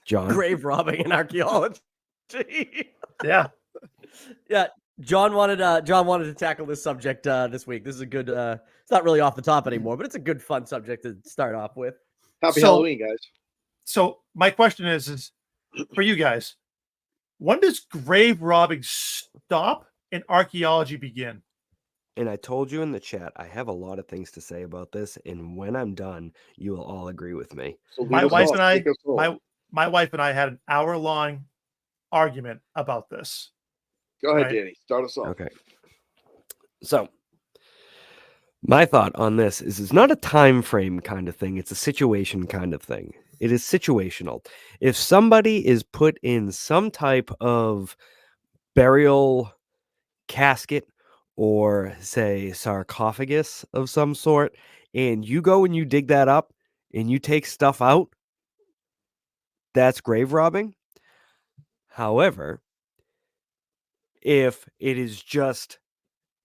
John. Grave robbing and archaeology. Yeah. Yeah. John wanted to tackle this subject this week. This is a good it's not really off the top anymore, but it's a good fun subject to start off with. Happy Halloween, guys. So my question is for you guys, when does grave robbing stop and archaeology begin? And I told you in the chat, I have a lot of things to say about this, and when I'm done, you will all agree with me. So My wife and I had an hour-long argument about this. Go ahead, Danny. Start us off. Okay. So, my thought on this is it's not a time frame kind of thing. It's a situation kind of thing. It is situational. If somebody is put in some type of burial casket or, say, sarcophagus of some sort, and you go and you dig that up and you take stuff out, that's grave robbing. However, if it is just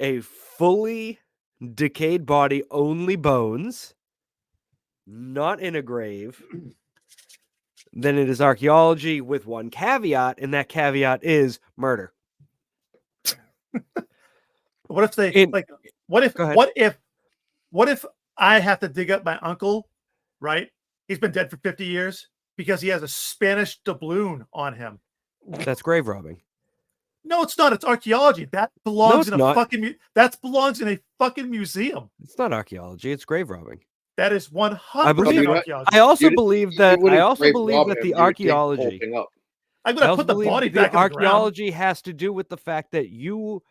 a fully decayed body, only bones, not in a grave, then it is archaeology with one caveat, and that caveat is murder. What if they what if I have to dig up my uncle, right? He's been dead for 50 years because he has a Spanish doubloon on him. That's grave robbing. No, it's not. It's archaeology. That belongs in a fucking museum. It's not archaeology. It's grave robbing. That is 100% archaeology. I also believe that the archaeology. I'm going to put the body back in the ground. Archaeology has to do with the fact that you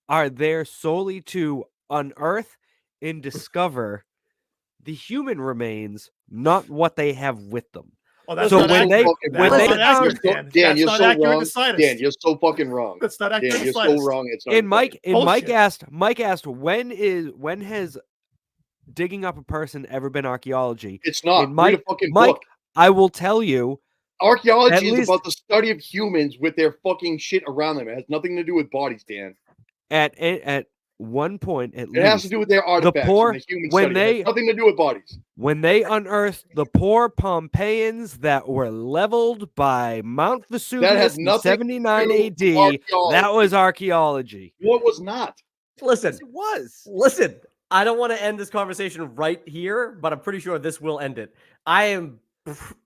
are there solely to unearth and discover the human remains, not what they have with them. Oh, that's so Dan, you're so wrong. Dan, you're so fucking wrong. That's not accurate. Dan, you're so wrong. It's not. And Mike asked, when has digging up a person ever been archaeology? It's not. And Mike, I will tell you. Archaeology is about the study of humans with their fucking shit around them. It has nothing to do with bodies, Dan. At one point, it has to do with their artifacts. Nothing to do with bodies. When they unearthed the poor Pompeians that were leveled by Mount Vesuvius in 79 AD, that was archaeology. What was not? Listen, it was. Listen, I don't want to end this conversation right here, but I'm pretty sure this will end it. I am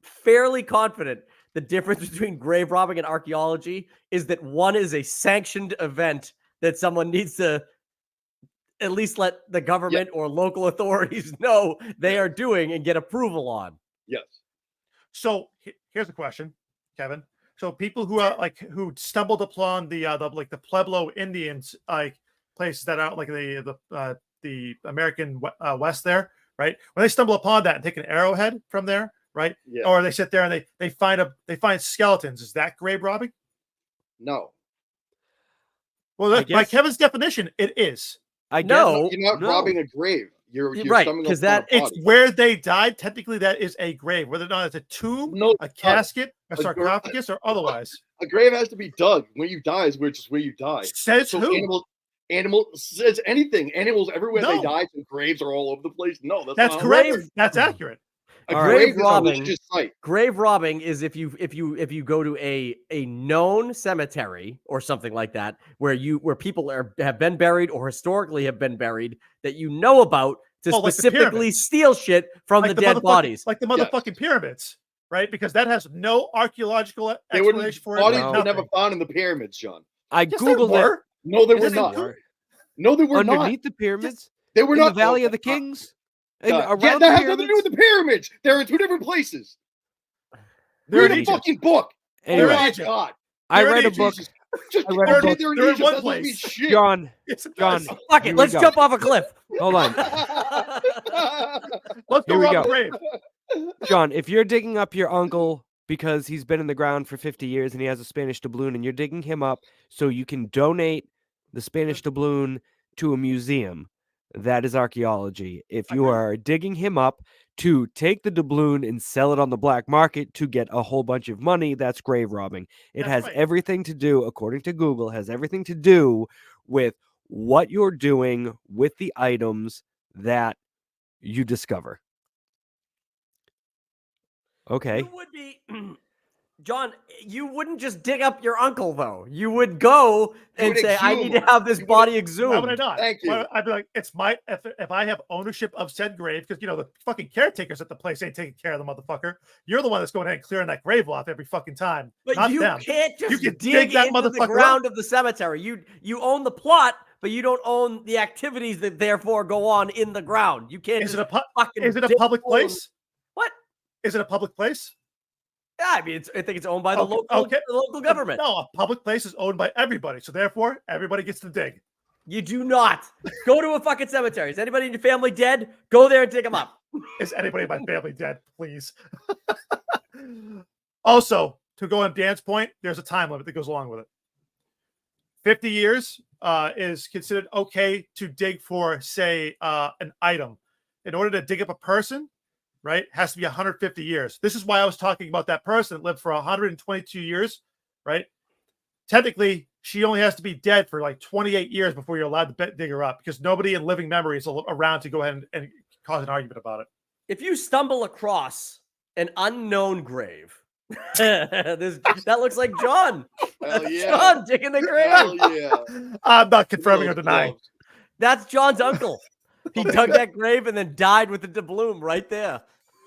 fairly confident the difference between grave robbing and archaeology is that one is a sanctioned event that someone needs to at least let the government or local authorities know they are doing and get approval on. Yes. So here's a question, Kevin. So people who are who stumbled upon the Pueblo Indians, places that are like the American West there, right? When they stumble upon that and take an arrowhead from there, right? Yeah. Or they sit there and they find skeletons. Is that grave robbing? No. Well, by Kevin's definition, it is. You're not robbing a grave. You're right, because it's where they died. Technically, that is a grave, whether or not it's a tomb, a casket, a sarcophagus, or otherwise. A grave has to be dug. When you die is where you die. Says so who? Animal says anything. Animals everywhere they die, and graves are all over the place. No, that's correct. That's accurate. Grave robbing is if you go to a known cemetery or something like that where people have been buried or historically have been buried that you know about to specifically steal shit from the dead bodies, like the motherfucking pyramids, right? Because that has no archaeological explanation for it. Bodies were never found in the pyramids, John. I googled it. No, they were not. No, they were not. Underneath the pyramids, they were in not. The Valley of the Kings. That has nothing to do with the pyramids. They're in two different places. Read a fucking book. Anyway, oh my God. I read a book. They're in one place. John. Fuck it. Let's jump off a cliff. Hold on. Let's go rob a grave. John, if you're digging up your uncle because he's been in the ground for 50 years and he has a Spanish doubloon and you're digging him up so you can donate the Spanish doubloon to a museum, that is archaeology. If you are digging him up to take the doubloon and sell it on the black market to get a whole bunch of money, that's grave robbing. It has everything to do, according to Google, has everything to do with what you're doing with the items that you discover. Okay. John, you wouldn't just dig up your uncle, though. You would go and would say, "I need to exhume have this body Why exhumed." would I not? Thank you. I'd be like, it's my if I have ownership of said grave, because the fucking caretakers at the place ain't taking care of the motherfucker. You're the one that's going ahead and clearing that grave off every fucking time. But not you them. can't just You can dig dig that into the motherfucker ground of the cemetery. You own the plot, but you don't own the activities that therefore go on in the ground. You can't. Is just it fucking is it a dig public holes. place? What? Is it a public place? Yeah, I mean, I think it's owned by the Okay. local government. No, a public place is owned by everybody, so therefore everybody gets to dig. You do not go to a fucking cemetery. Is anybody in your family dead? Go there and dig them up. Is anybody in my family dead? Please. Also, to go on Dan's point, there's a time limit that goes along with it. 50 years is considered okay to dig for, say, an item. In order to dig up a person, right, has to be 150 years. This is why I was talking about that person that lived for 122 years, right? Technically, she only has to be dead for like 28 years before you're allowed to dig her up, because nobody in living memory is around to go ahead and cause an argument about it. If you stumble across an unknown grave, that looks like John. Hell yeah. John digging the grave. Hell yeah. I'm not confirming or denying. That's John's uncle. He dug that grave and then died with the doubloon right there.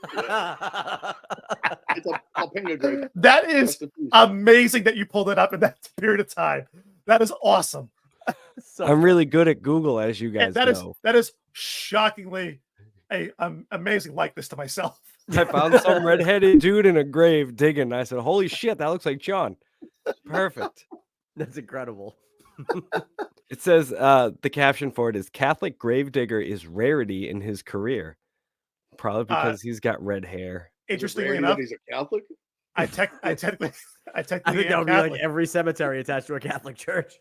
It's a Alpinga grave. That is Rest in peace. amazing that you pulled it up in that period of time. That is awesome. So I'm really good at Google, as you guys And know. that is shockingly a amazing likeness to myself. I found some redheaded dude in a grave digging. I said, "Holy shit, that looks like John." Perfect. that's incredible. It says the caption for it is "Catholic gravedigger is rarity in his career, probably because he's got red hair." Interestingly Rarity enough, that he's a Catholic. I technically I think am that would be like Catholic. every cemetery attached to a Catholic church.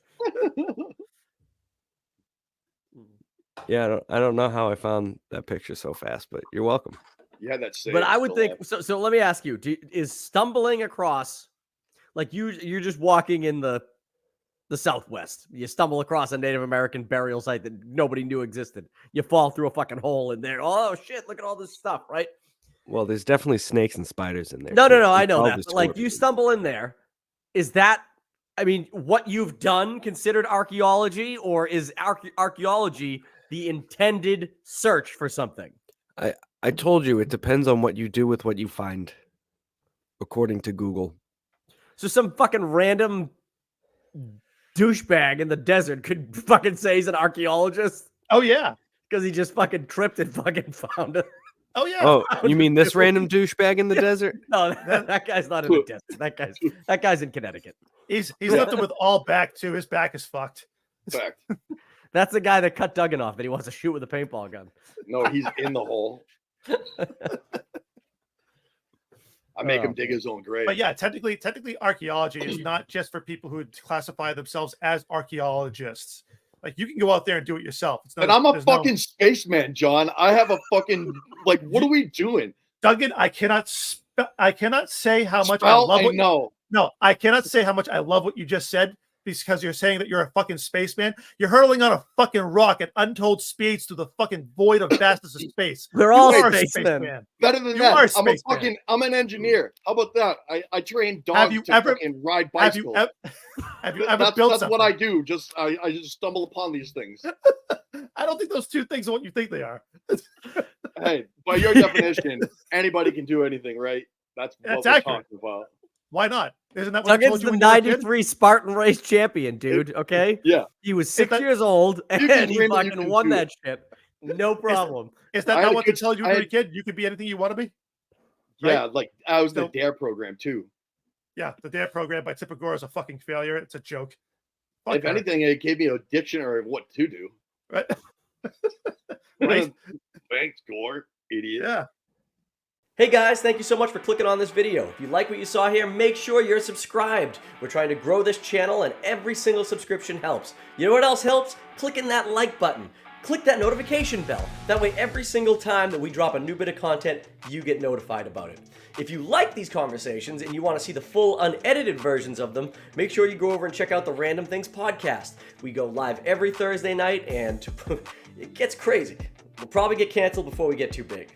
Yeah, I don't know how I found that picture so fast, but you're welcome. You had that say. But I would think so. So let me ask you: is stumbling across, like you're just walking in the Southwest, you stumble across a Native American burial site that nobody knew existed. You fall through a fucking hole in there. Oh shit! Look at all this stuff, right? Well, there's definitely snakes and spiders in there. No, too, I and know all that. the But like you scorpions. stumble in there, is that? I mean, what you've done considered archaeology, or is archaeology the intended search for something? I told you it depends on what you do with what you find, according to Google. So some fucking random douchebag in the desert could fucking say he's an archaeologist Oh yeah. because he just fucking tripped and fucking found it. Oh yeah. Oh, you mean this random douchebag in the desert? No, that guy's not in the desert. That guy's in Connecticut. He's lifted with all back too. His back is fucked. fact. That's the guy that cut Duggan off that he wants to shoot with a paintball gun. No, he's in the hole. I make him dig his own grave. But yeah, technically archaeology is not just for people who would classify themselves as archaeologists. Like you can go out there and do it yourself. It's And I'm a fucking spaceman, John. I have a fucking like. What are we doing? Duggan, I cannot say how much I Spell, love what know. No, I cannot say how much I love what you just said because you're saying that you're a fucking spaceman. You're hurtling on a fucking rock at untold speeds through the fucking void of vastness of space. They're all You are a spacemen. Better than You are a that. I'm a spaceman. fucking. I'm an engineer. How about that? I train dogs Have you to ever- fucking ride Have you bicycles. have you ever That's built what something? I do. I just stumble upon these things. I don't think those two things are what you think they are. Hey, by your definition, anybody can do anything, right? That's what That's we're accurate. talking about. Why not? Isn't that what I told Duggan's you the when you were a kid? 93 Spartan race champion, dude. Okay? Yeah. He was 6 that- years old can and he dream it, you fucking can won do that shit. No problem. Is I that had not a what they good- told you I when you were a had- kid? You could be anything you want to be? Yeah, like I was the So- DARE program too. Yeah, the DARE program by Tipper Gore is a fucking failure. It's a joke. Fuck If her, anything, it gave me a dictionary of what to do. right? Right? Thanks, Gore, idiot. Yeah. Hey guys, thank you so much for clicking on this video. If you like what you saw here, make sure you're subscribed. We're trying to grow this channel and every single subscription helps. You know what else helps? Clicking that like button. Click that notification bell. That way every single time that we drop a new bit of content, you get notified about it. If you like these conversations and you want to see the full unedited versions of them, make sure you go over and check out the Random Things podcast. We go live every Thursday night and it gets crazy. We'll probably get canceled before we get too big.